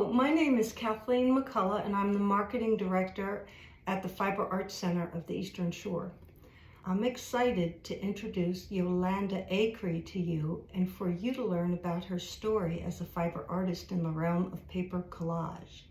Hello, my name is Kathleen McCullough and I'm the Marketing Director at the Fiber Arts Center of the Eastern Shore. I'm excited to introduce Yolanda Acree to you and for you to learn about her story as a fiber artist in the realm of paper collage.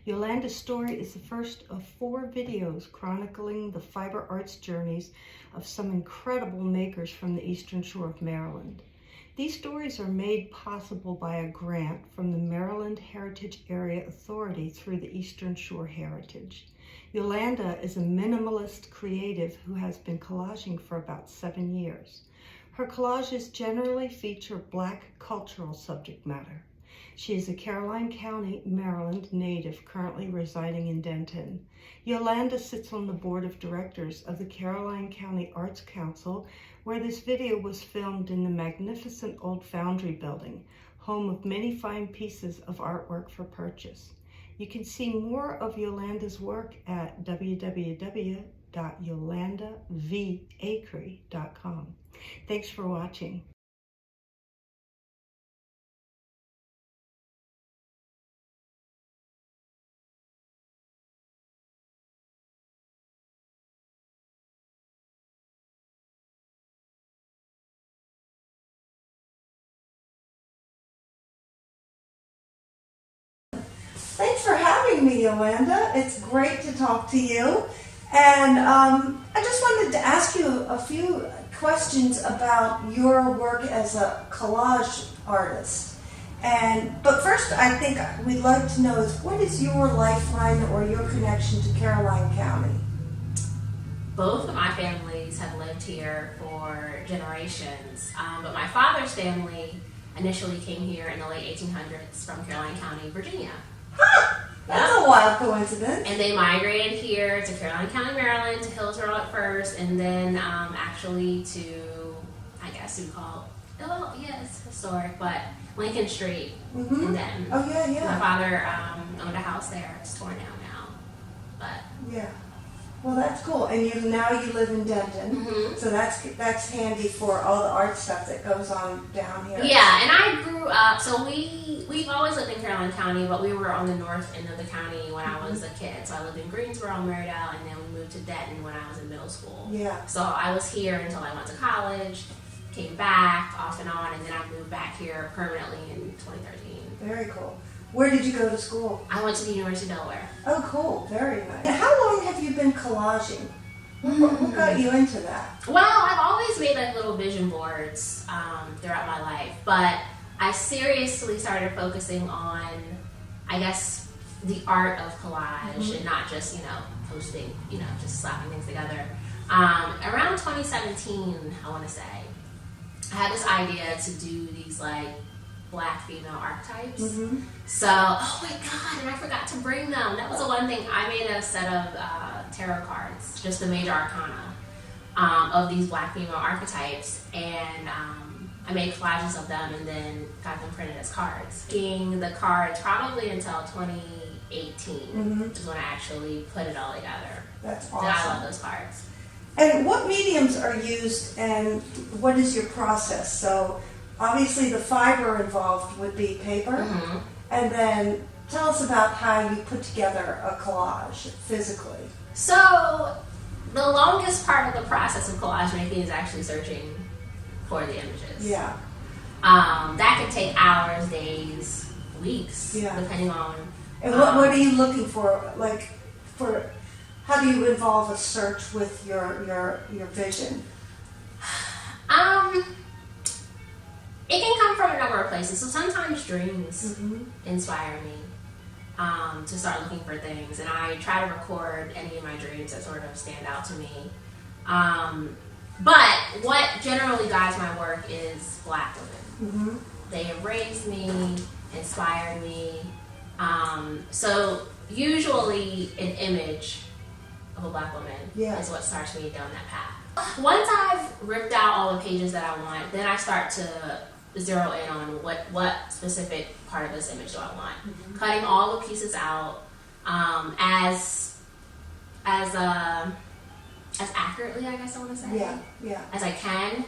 Yolanda's story is the first of 4 videos chronicling the fiber arts journeys of some incredible makers from the Eastern Shore of Maryland. These stories are made possible by a grant from the Maryland Heritage Area Authority through the Eastern Shore Heritage. Yolanda is a minimalist creative who has been collaging for about 7 years. Her collages generally feature Black cultural subject matter. She is a Caroline County, Maryland native currently residing in Denton. Yolanda sits on the board of directors of the Caroline County Arts Council, where this video was filmed in the magnificent old Foundry building, home of many fine pieces of artwork for purchase. You can see more of Yolanda's work at www.yolandavacree.com. Thanks for watching. Thanks for having me, Yolanda. It's great to talk to you. And I just wanted to ask you a few questions about your work as a collage artist. But first, I think we'd like to know is what is your lifeline or your connection to Caroline County? Both of my families have lived here for generations, but my father's family initially came here in the late 1800s from Caroline County, Virginia. Huh! That's a wild coincidence. And they migrated here to Caroline County, Maryland, to Hillsborough at first, and then actually to, I guess you'd call it, well, yeah, it's historic, but Lincoln Street in Denton. Oh, yeah, yeah. My father owned a house there. It's torn down now, but yeah. Well, that's cool. And now you live in Denton, so that's handy for all the art stuff that goes on down here. Yeah, and I grew up, so we've always lived in Caroline County, but we were on the north end of the county when I was a kid. So I lived in Greensboro, Maryville, and then we moved to Denton when I was in middle school. Yeah. So I was here until I went to college, came back off and on, and then I moved back here permanently in 2013. Very cool. Where did you go to school? I went to the University of Delaware. Oh, cool. Very nice. And how long have you been collaging? What got you into that? Well, I've always made like little vision boards throughout my life, but I seriously started focusing on, I guess, the art of collage and not just, posting, just slapping things together. Around 2017, I want to say, I had this idea to do these like Black female archetypes. So, oh my God, and I forgot to bring them. That was the one thing. I made a set of tarot cards, just the major arcana of these Black female archetypes, and I made collages of them and then got them printed as cards. Making the cards probably until 2018 is when I actually put it all together. That's awesome. And I love those cards. And what mediums are used and what is your process? So obviously the fiber involved would be paper. And then tell us about how you put together a collage physically. So the longest part of the process of collage making is actually searching for the images. Yeah. That could take hours, days, weeks, depending on. And what are you looking for? Like, how do you involve a search with your vision? It can come from a number of places. So sometimes dreams inspire me to start looking for things, and I try to record any of my dreams that sort of stand out to me. But what generally guides my work is Black women. They have raised me, inspired me. So usually an image of a Black woman is what starts me down that path. Once I've ripped out all the pages that I want, then I start to zero in on what specific part of this image do I want. Cutting all the pieces out as accurately, I guess I want to say, as I can.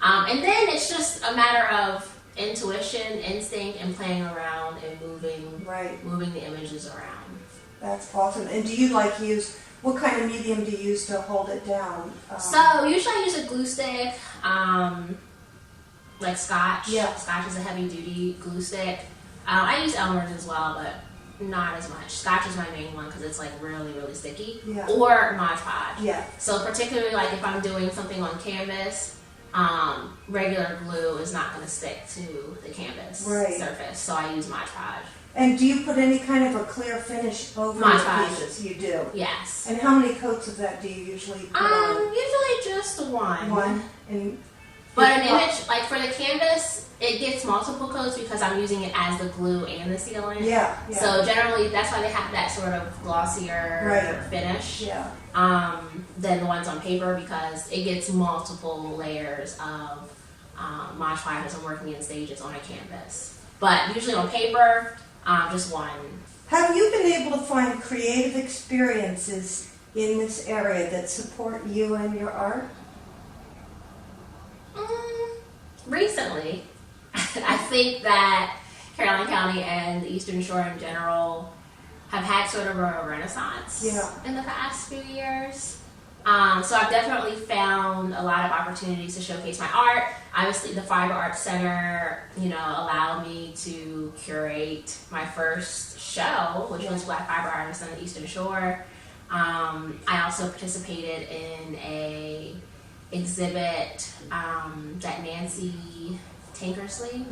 And then it's just a matter of intuition, instinct, and playing around and moving the images around. That's awesome. And do you like use, what kind of medium do you use to hold it down? So usually I use a glue stick, like Scotch. Yeah. Scotch is a heavy duty glue stick. I use Elmer's as well, but not as much. Scotch is my main one because it's like really, really sticky. Yeah. Or Mod Podge. Yeah. So particularly like if I'm doing something on canvas, regular glue is not going to stick to the canvas surface. So I use Mod Podge. And do you put any kind of a clear finish over Mod the Podge. pieces? You do? Yes. And how many coats of that do you usually put on? Usually just one. One. And but an image, like for the canvas, it gets multiple coats because I'm using it as the glue and the sealant. Yeah. So generally, that's why they have that sort of glossier finish than the ones on paper, because it gets multiple layers of Mod Podge as I'm working in stages on a canvas. But usually on paper, just one. Have you been able to find creative experiences in this area that support you and your art? Recently, I think that Caroline County and the Eastern Shore in general have had sort of a renaissance in the past few years. So I've definitely found a lot of opportunities to showcase my art. Obviously, the Fiber Arts Center, allowed me to curate my first show, which was Black Fiber Artists on the Eastern Shore. I also participated in a exhibit that Nancy Tankersley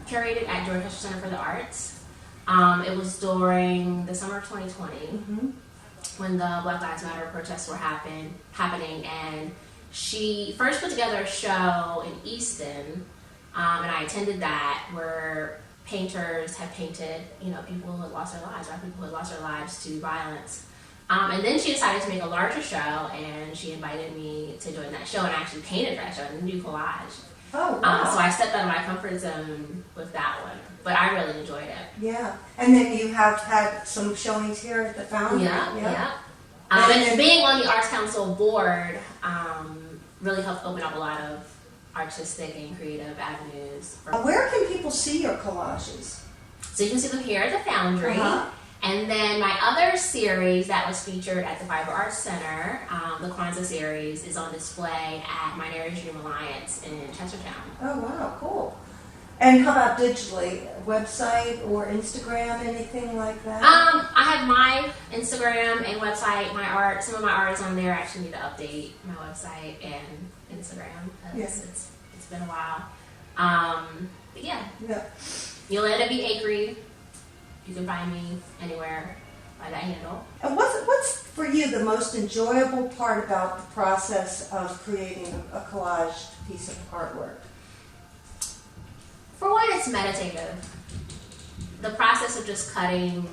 curated at Georgia Center for the Arts. It was during the summer of 2020 when the Black Lives Matter protests were happening, and she first put together a show in Easton, and I attended that, where painters had painted, people who had lost their lives, right? People who had lost their lives to violence. And then she decided to make a larger show, and she invited me to join that show, and I actually painted that show and do collage. Oh, wow. So I stepped out of my comfort zone with that one, but I really enjoyed it. Yeah. And then you have had some showings here at the Foundry. Yeah. And being on the Arts Council board really helped open up a lot of artistic and creative avenues. Where can people see your collages? So you can see them here at the Foundry. And then my other series that was featured at the Fiber Arts Center, the Kwanzaa series, is on display at Minority Dream Alliance in Chestertown. Oh, wow, cool. And how about digitally? Website or Instagram, anything like that? I have my Instagram and website, my art. Some of my art is on there. I actually need to update my website and Instagram because it's been a while. But yeah. Yolanda Acree. You can find me anywhere by that handle. And what's for you the most enjoyable part about the process of creating a collage piece of artwork? For one, it's meditative. The process of just cutting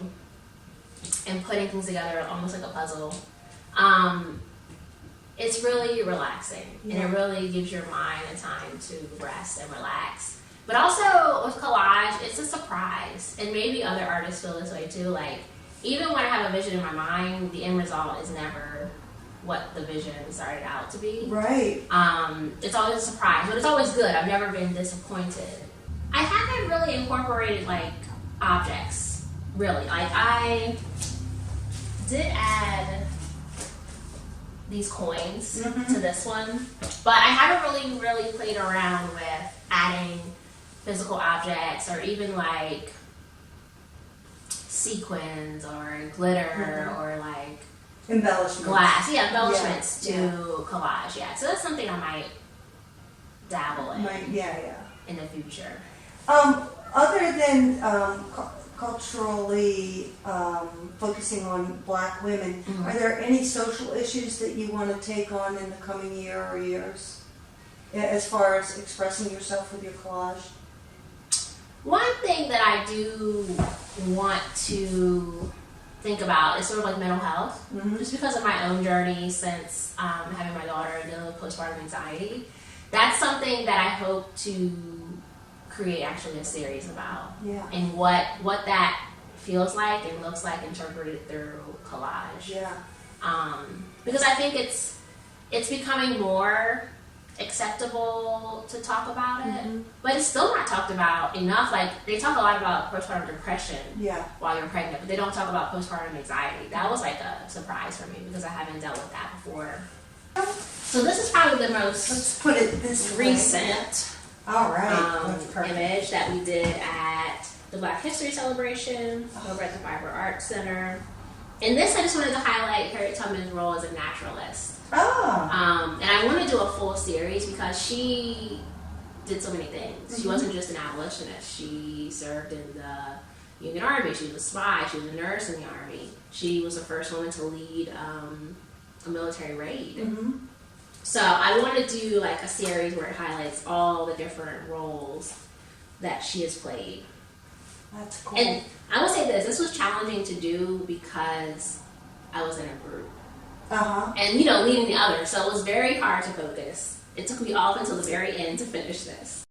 and putting things together almost like a puzzle. It's really relaxing, and it really gives your mind a time to rest and relax. But also with collage, it's a surprise, and maybe other artists feel this way too. Like, even when I have a vision in my mind, the end result is never what the vision started out to be. Right. It's always a surprise, but it's always good. I've never been disappointed. I haven't really incorporated like objects, really. Like, I did add these coins to this one, but I haven't really played around with adding physical objects or even like sequins or glitter or like embellishments, glass, embellishments to collage. So that's something I might dabble in in the future. Other than culturally focusing on Black women, are there any social issues that you want to take on in the coming year or years as far as expressing yourself with your collage? One thing that I do want to think about is sort of like mental health, just because of my own journey since having my daughter and dealing with postpartum anxiety. That's something that I hope to create actually a series about, and what that feels like and looks like interpreted through collage. Because I think it's becoming more acceptable to talk about it, but it's still not talked about enough. Like, they talk a lot about postpartum depression while you're pregnant, but they don't talk about postpartum anxiety. That was like a surprise for me because I haven't dealt with that before. So this is probably the most Let's put it this recent All right. That's perfect. image that we did at the Black History Celebration over at the Fiber Arts Center. In this, I just wanted to highlight Harriet Tubman's role as a naturalist. And I want to do a full series because she did so many things. She wasn't just an abolitionist. She served in the Union Army. She was a spy. She was a nurse in the Army. She was the first woman to lead a military raid. So I want to do like a series where it highlights all the different roles that she has played. That's cool. And I will say this was challenging to do because I was in a group. And, leading the others. So it was very hard to focus. It took me all until the very end to finish this.